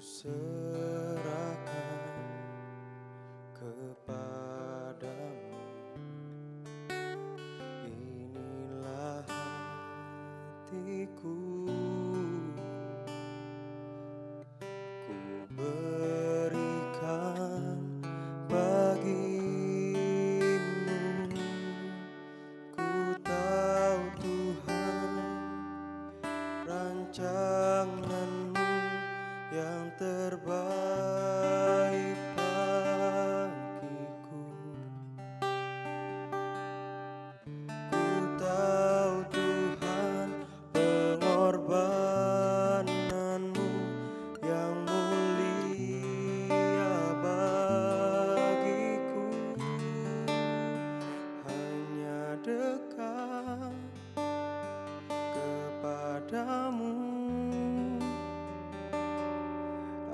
Serahkan kepadamu, inilah hatiku. Ku berikan bagimu. Ku tahu Tuhan, rancangan-Mu yang terbaik bagiku. Ku tahu Tuhan, pengorbanan-Mu yang mulia bagiku. Hanya dekat kepadamu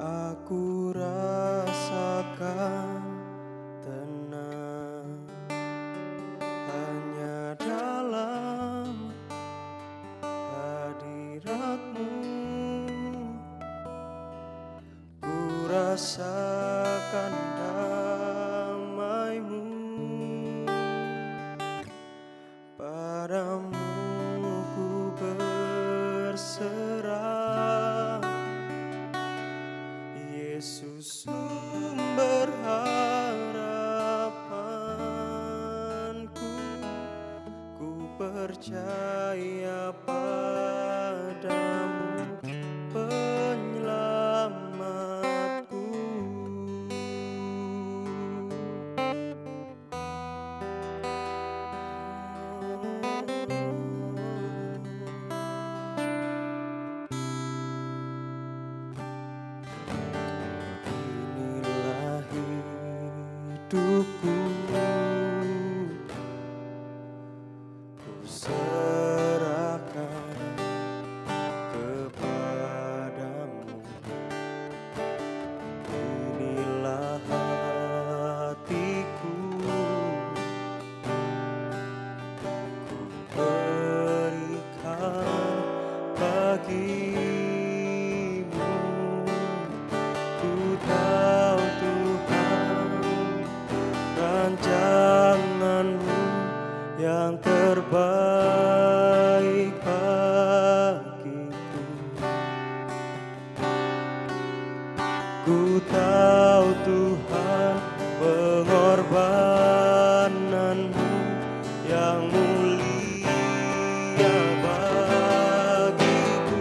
aku rasakan tenang. Hanya dalam hadirat-Mu ku rasakan damai-Mu. Padamu ku berserah, Yesus sumber harapanku. Ku percaya padamu, penyelamatku. Hidupku ku serahkan kepadamu. Inilah hatiku, ku berikan bagimu. Ku tahu Tuhan, rancangan-Mu yang terbaik bagiku. Ku tahu Tuhan, pengorbanan-Mu yang mulia bagiku.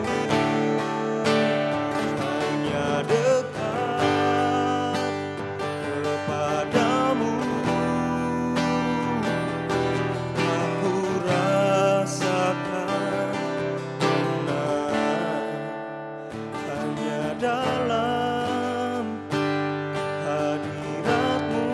Hanya dekat kepadamu aku rasakan tenang. Hanya dalam hadirat-Mu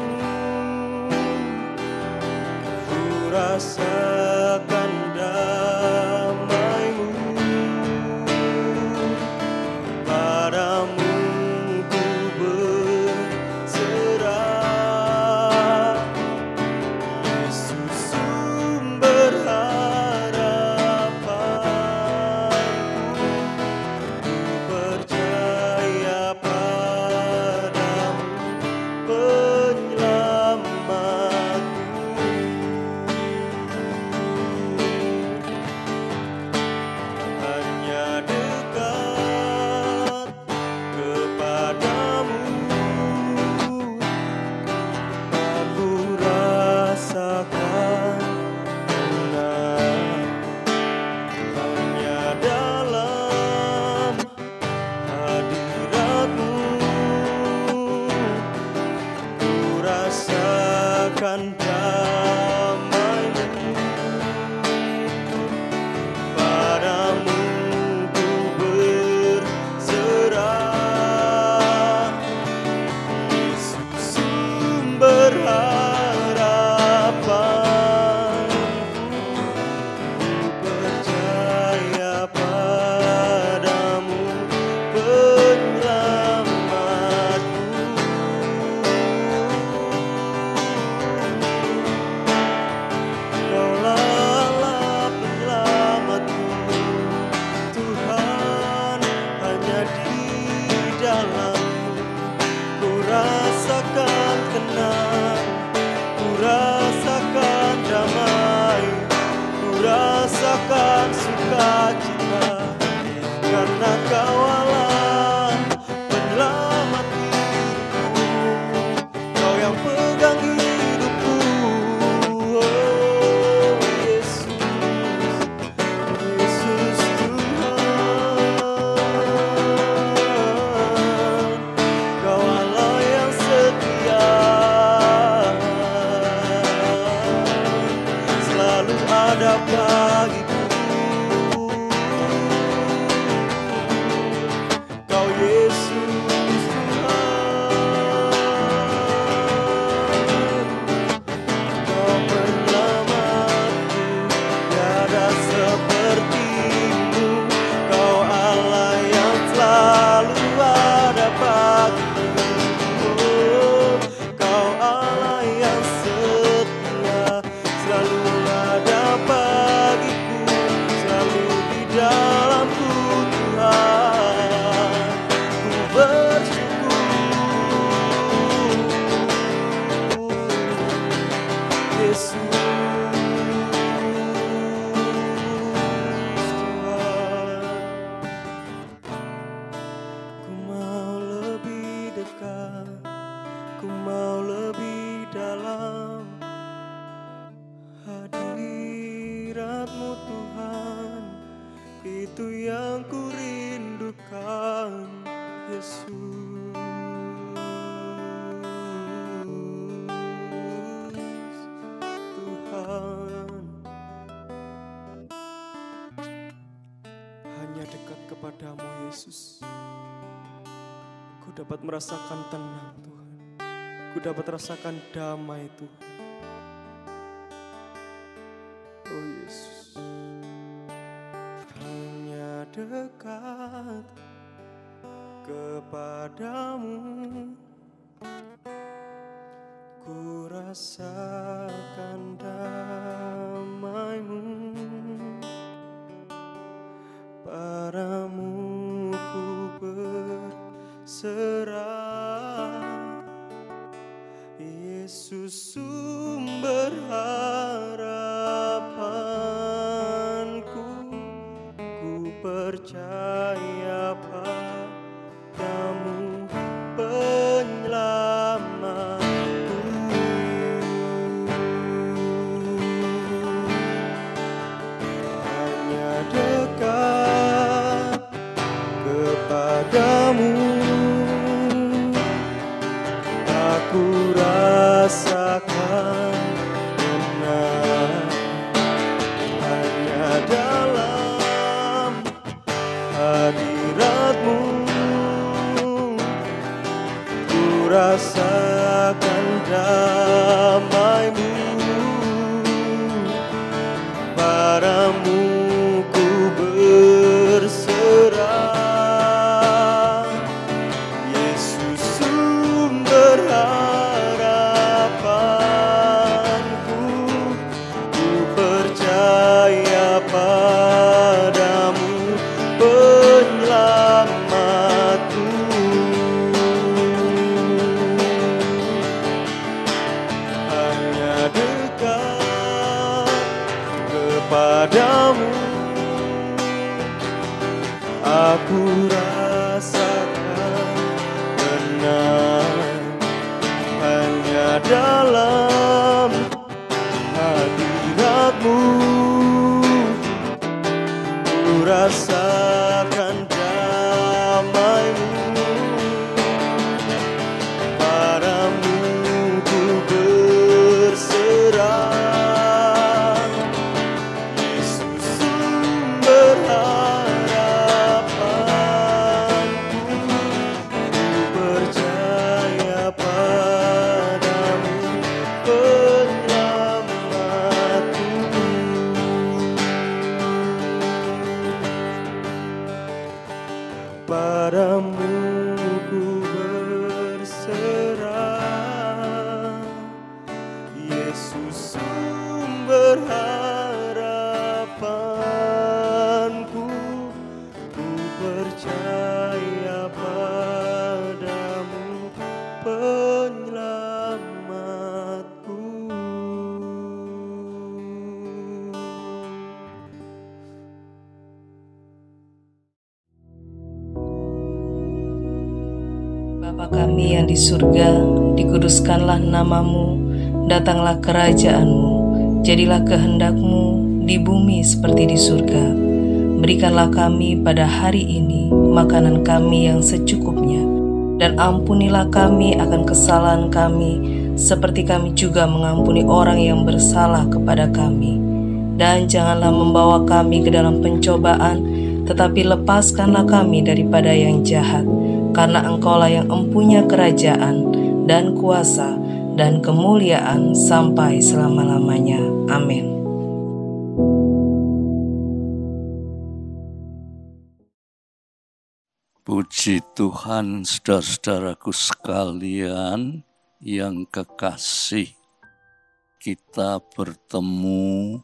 kepadamu Yesus, ku dapat merasakan tenang Tuhan. Ku dapat rasakan damai Tuhan. Oh Yesus, hanya dekat kepadamu ku rasakan damai-Mu. Padamu ku berserah, Yesus sumber harapanku. Ku percaya padamu penyelamatku. Hanya dekat kepadamu aku rasakan tenang. Hanya dalam hadirat-Mu ku rasakan damai-Mu. Padamu ku berserah, Yesus sumber harapanku. Ku percaya padamu penyelamatku. Hanya dekat kepadamu aku rasakan tenang. Hanya dalam hadirat-Mu ku rasakan damai-Mu. Padamu ku berserah, Yesus sumber harapanku. Ku percaya padamu penyelamatku. Padamu ku berserah, Yesus sumber harapanku. Ku percaya padamu penyelamatku. Bapa kami yang di surga, dikuduskanlah nama-Mu, datanglah kerajaan-Mu, jadilah kehendak-Mu di bumi seperti di surga. Berikanlah kami pada hari ini makanan kami yang secukupnya, dan ampunilah kami akan kesalahan kami, seperti kami juga mengampuni orang yang bersalah kepada kami. Dan janganlah membawa kami ke dalam pencobaan, tetapi lepaskanlah kami daripada yang jahat. Karena Engkaulah yang empunya kerajaan dan kuasa dan kemuliaan sampai selama-lamanya. Amin. Puji Tuhan, saudara-saudaraku sekalian yang kekasih. Kita bertemu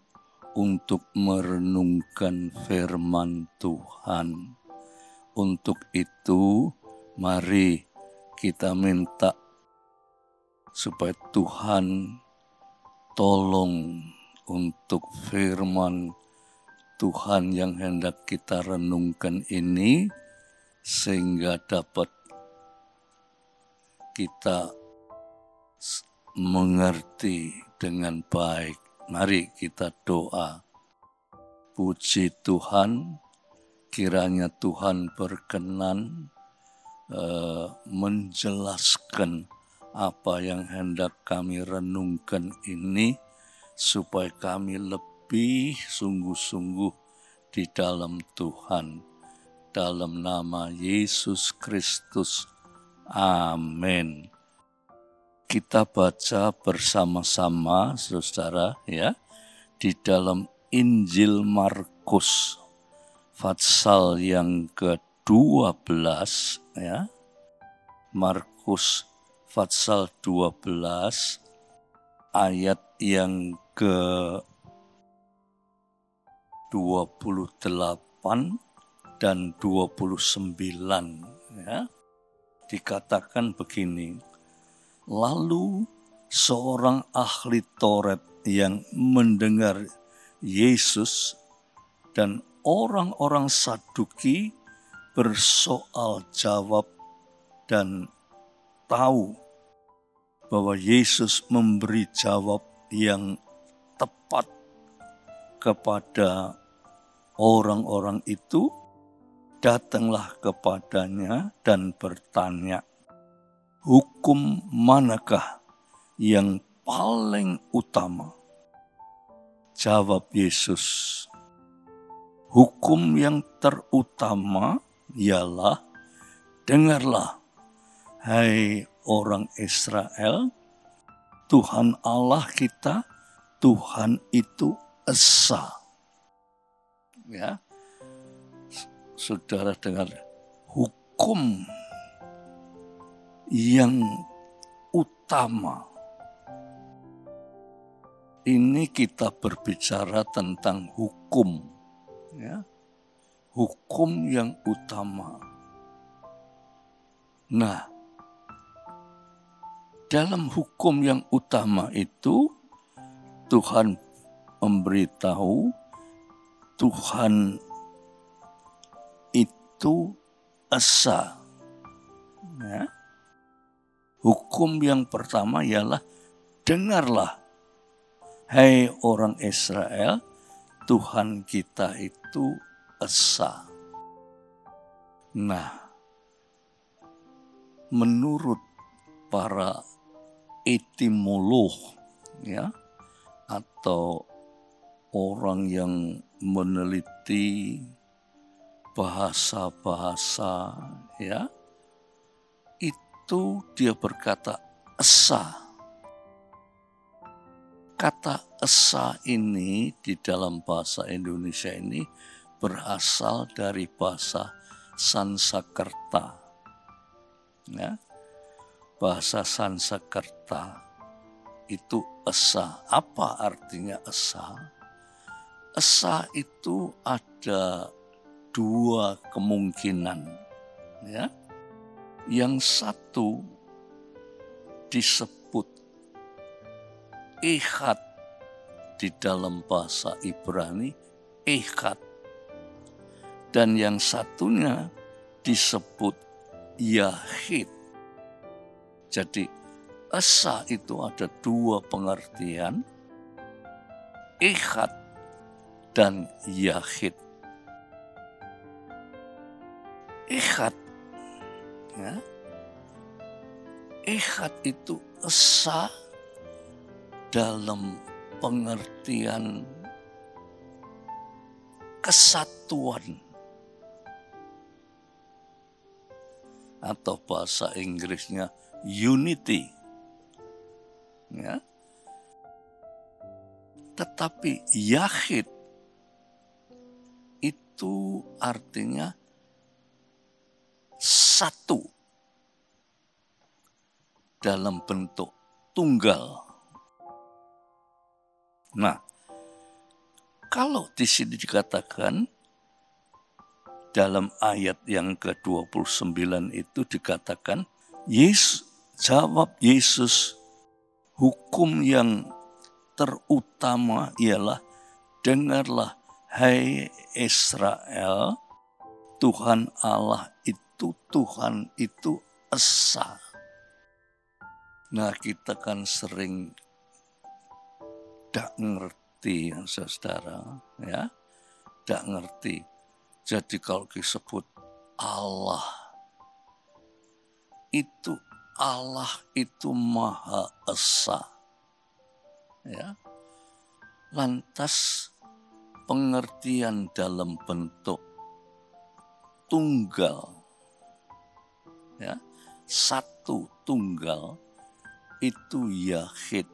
untuk merenungkan firman Tuhan. Untuk itu, mari kita minta supaya Tuhan tolong untuk firman Tuhan yang hendak kita renungkan ini, sehingga dapat kita mengerti dengan baik. Mari kita doa. Puji Tuhan, kiranya Tuhan berkenan menjelaskan apa yang hendak kami renungkan ini, supaya kami lebih sungguh-sungguh di dalam Tuhan. dalam nama Yesus Kristus. Amin. Kita baca bersama-sama, saudara, ya, di dalam Injil Markus pasal yang ke-12, ya. Markus pasal 12 ayat yang ke-28 dan 29, ya. Dikatakan begini, lalu seorang ahli Taurat yang mendengar Yesus dan orang-orang Saduki bersoal jawab dan tahu bahwa Yesus memberi jawab yang tepat kepada orang-orang itu, datanglah kepadanya dan bertanya, hukum manakah yang paling utama? Jawab Yesus, hukum yang terutama ialah, dengarlah, hai orang Israel, Tuhan Allah kita, Tuhan itu esa. Ya, saudara dengar, hukum yang utama. Ini kita berbicara tentang hukum, ya, hukum yang utama. Nah, dalam hukum yang utama itu, Tuhan memberitahu Tuhan itu esa. Ya. Hukum yang pertama ialah, dengarlah, hai orang Israel, Tuhan kita itu esa. Nah, menurut para etimolog, ya, atau orang yang meneliti bahasa-bahasa, ya, itu dia berkata esa. Kata esa ini di dalam bahasa Indonesia ini berasal dari bahasa Sanskerta. Ya. Bahasa Sanskerta itu esa. Apa artinya esa? Esa itu ada dua kemungkinan. Ya. Yang satu disebut echad, di dalam bahasa Ibrani echad, dan yang satunya disebut yahid. Jadi esa itu ada dua pengertian, echad dan yahid. Echad, ya, echad itu esa dalam pengertian kesatuan, atau bahasa Inggrisnya unity. Ya. Tetapi yahid itu artinya satu dalam bentuk tunggal. Nah, kalau di sini dikatakan dalam ayat yang ke-29 itu dikatakan, jawab Yesus, hukum yang terutama ialah, dengarlah hai Israel, Tuhan Allah itu, Tuhan itu esa. Nah, kita kan sering tidak ngerti, ya saudara, ya, tidak ngerti. Jadi kalau disebut Allah itu Maha Esa, ya. Lantas pengertian dalam bentuk tunggal. Ya, satu tunggal itu Yahid,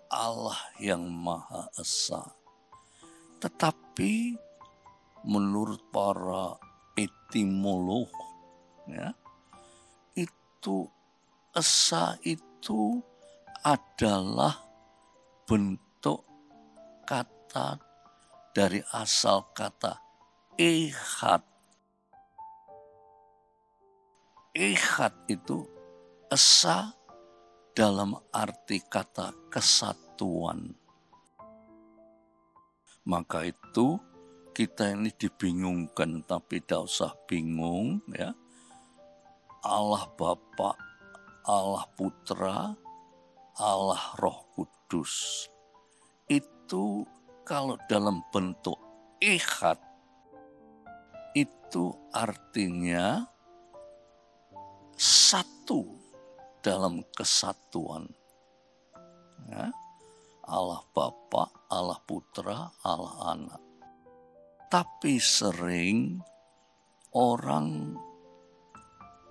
Allah yang Maha Esa. Tetapi menurut para etimolog, ya, itu Esa itu adalah bentuk kata dari asal kata ehad. Ehad itu esa dalam arti kata kesatuan. Maka itu kita ini dibingungkan, tapi tidak usah bingung ya. Allah Bapa, Allah Putra, Allah Roh Kudus. Itu kalau dalam bentuk ehad, itu artinya satu dalam kesatuan. Ya. Allah Bapa, Allah Putra, Allah Anak. Tapi sering orang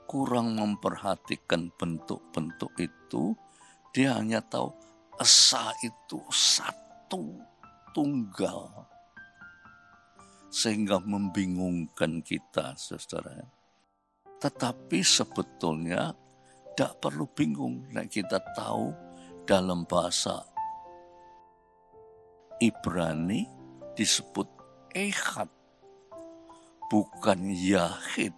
kurang memperhatikan bentuk-bentuk itu. Dia hanya tahu esa itu satu, tunggal. Sehingga membingungkan kita, saudara. Tetapi sebetulnya tidak perlu bingung. Nah, kita tahu dalam bahasa Ibrani disebut ehad, bukan Yahid.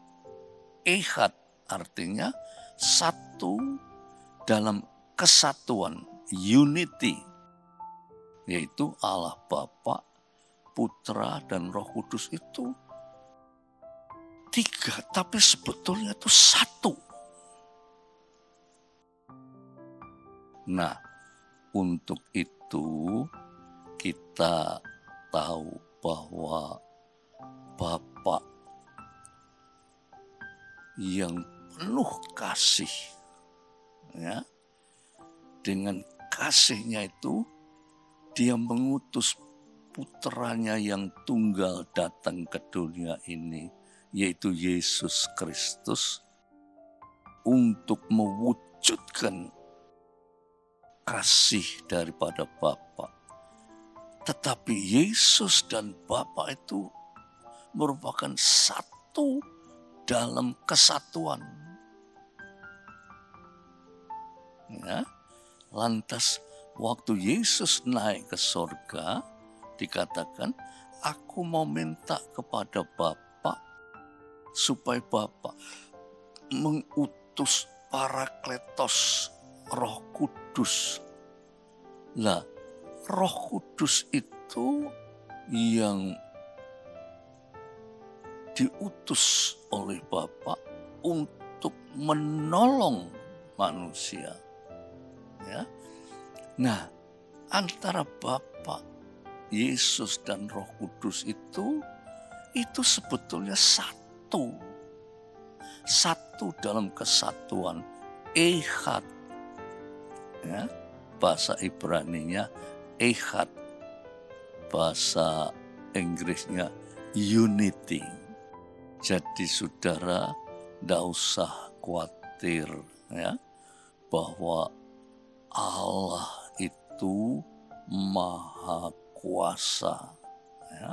Ehad artinya satu dalam kesatuan, unity, yaitu Allah Bapa, Putra, dan Roh Kudus itu tiga, tapi sebetulnya itu satu. Nah, untuk itu kita tahu bahwa Bapa yang penuh kasih, ya, dengan kasihnya itu dia mengutus putranya yang tunggal datang ke dunia ini, yaitu Yesus Kristus, untuk mewujudkan kasih daripada Bapa. Tetapi Yesus dan Bapa itu merupakan satu dalam kesatuan. Ya. Lantas waktu Yesus naik ke surga, dikatakan, aku mau minta kepada Bapa supaya Bapa mengutus Parakletos, Roh Kudus. Lah, Roh Kudus itu yang diutus oleh Bapa untuk menolong manusia. Ya. Nah, antara Bapa, Yesus, dan Roh Kudus itu sebetulnya satu. Satu dalam kesatuan, ehad. Ya, bahasa Ibraninya ehad, bahasa Inggrisnya unity. Jadi saudara tidak usah khawatir ya, bahwa Allah itu maha kuasa. Ya.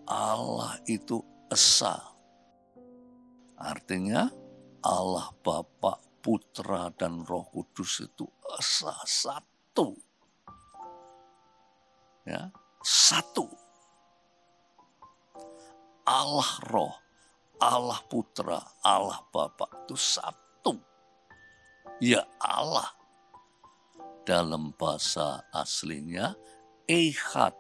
Allah itu esa. Artinya Allah Bapa, Putra, dan Roh Kudus itu esa, satu. Ya, satu. Allah Roh, Allah Putra, Allah Bapa itu satu. Ya Allah. Dalam bahasa aslinya ehad.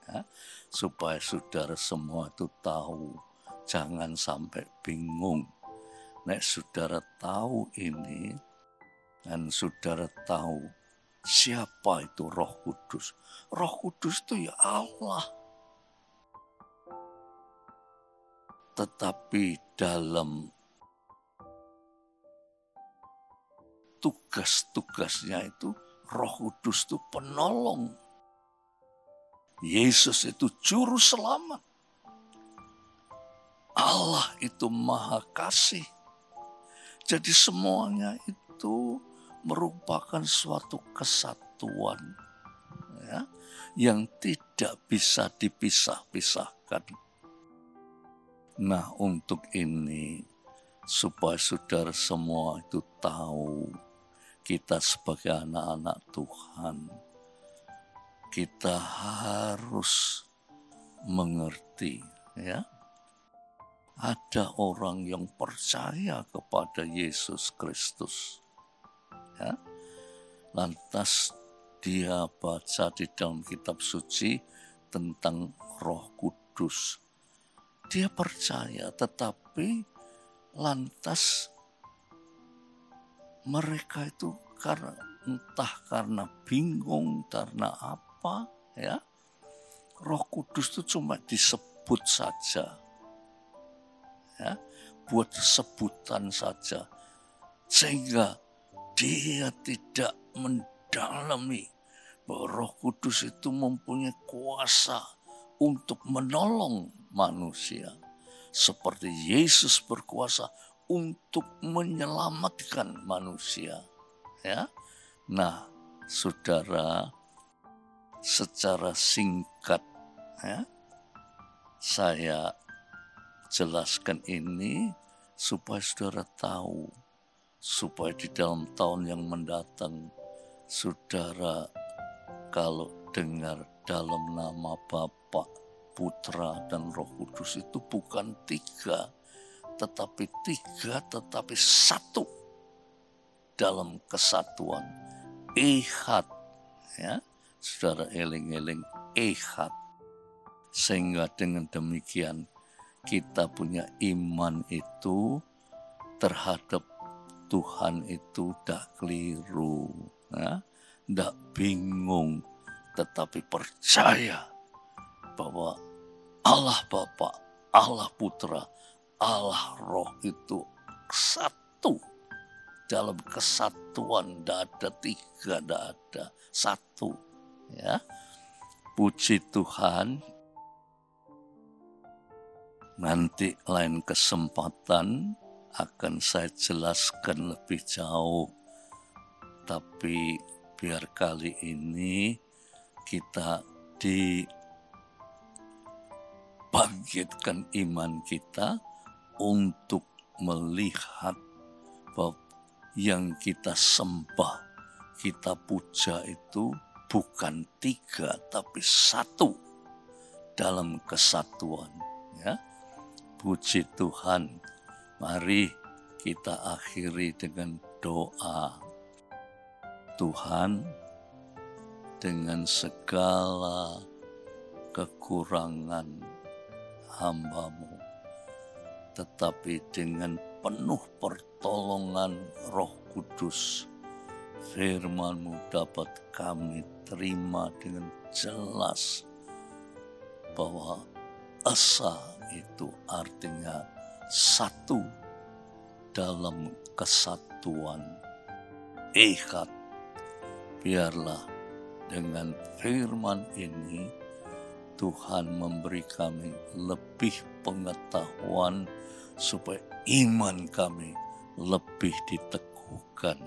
Ya, supaya saudara semua itu tahu. Jangan sampai bingung. Nek saudara tahu ini, dan saudara tahu siapa itu Roh Kudus. Roh Kudus itu ya Allah. Tetapi dalam tugas-tugasnya itu Roh Kudus itu penolong. Yesus itu juru selamat. Allah itu maha kasih. Jadi semuanya itu merupakan suatu kesatuan, ya, yang tidak bisa dipisah-pisahkan. Nah, untuk ini supaya saudara semua itu tahu, kita sebagai anak-anak Tuhan, kita harus mengerti, ya. Ada orang yang percaya kepada Yesus Kristus, ya. Lantas dia baca di dalam kitab suci tentang Roh Kudus. Dia percaya, tetapi lantas mereka itu entah karena bingung, karena apa, ya. Roh Kudus itu cuma disebut saja. Ya, buat sebutan saja, sehingga dia tidak mendalami bahwa Roh Kudus itu mempunyai kuasa untuk menolong manusia, seperti Yesus berkuasa untuk menyelamatkan manusia. Ya, nah, saudara, secara singkat, ya, saya jelaskan ini supaya saudara tahu, supaya di dalam tahun yang mendatang, saudara kalau dengar dalam nama Bapa, Putra, dan Roh Kudus itu bukan tiga, tetapi satu dalam kesatuan. Ehad, ya, saudara eling-eling ehad. Sehingga dengan demikian kita punya iman itu terhadap Tuhan itu tidak keliru, ya, tidak bingung, tetapi percaya bahwa Allah Bapa, Allah Putra, Allah Roh itu satu. Dalam kesatuan, tidak ada tiga, tidak ada satu. Ya, puji Tuhan. Nanti lain kesempatan akan saya jelaskan lebih jauh. Tapi biar kali ini kita dibangkitkan iman kita untuk melihat bahwa yang kita sembah, kita puja itu bukan tiga tapi satu dalam kesatuan. Ya. Puji Tuhan. Mari kita akhiri dengan doa. Tuhan, dengan segala kekurangan hamba-Mu, tetapi dengan penuh pertolongan Roh Kudus, firman-Mu dapat kami terima dengan jelas bahwa esa itu artinya satu dalam kesatuan. Ehad, biarlah dengan firman ini Tuhan memberi kami lebih pengetahuan supaya iman kami lebih diteguhkan.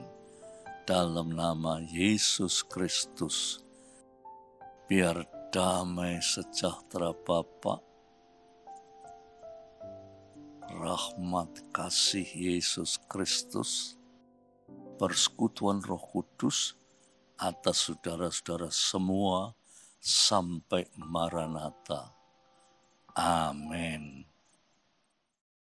Dalam nama Yesus Kristus, biar damai sejahtera Bapa, rahmat kasih Yesus Kristus, persekutuan Roh Kudus atas saudara-saudara semua sampai Maranatha. Amin.